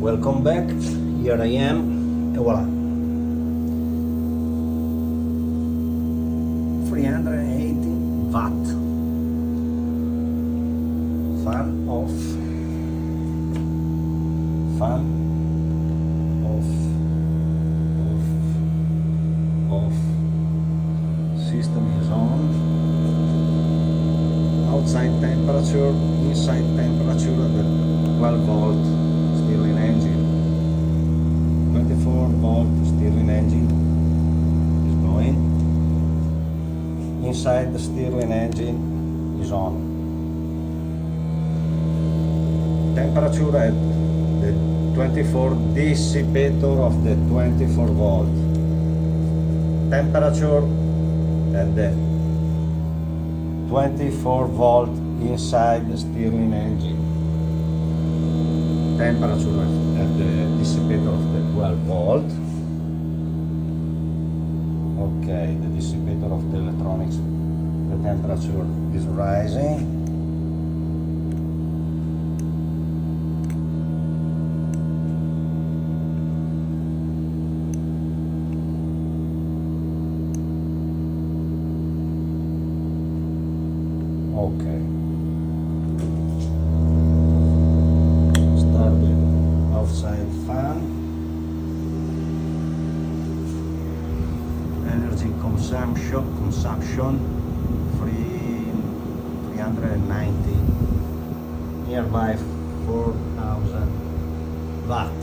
Welcome back, here I am, and voila. 380 watt. Fan off. Fan off. Off. System is on. Outside temperature, inside temperature at the 12 volt stirling engine. 24 volt stirling engine is going. Inside the stirling engine is on. Temperature at the 24 dissipator of the 24 volt. Temperature at the 24 volt inside the stirling engine. Temperature at the dissipator of the 12 volt. Okay, the dissipator of the electronics, the temperature is rising. Okay. Start with outside fan. Energy consumption 390, nearby 4,000 watt.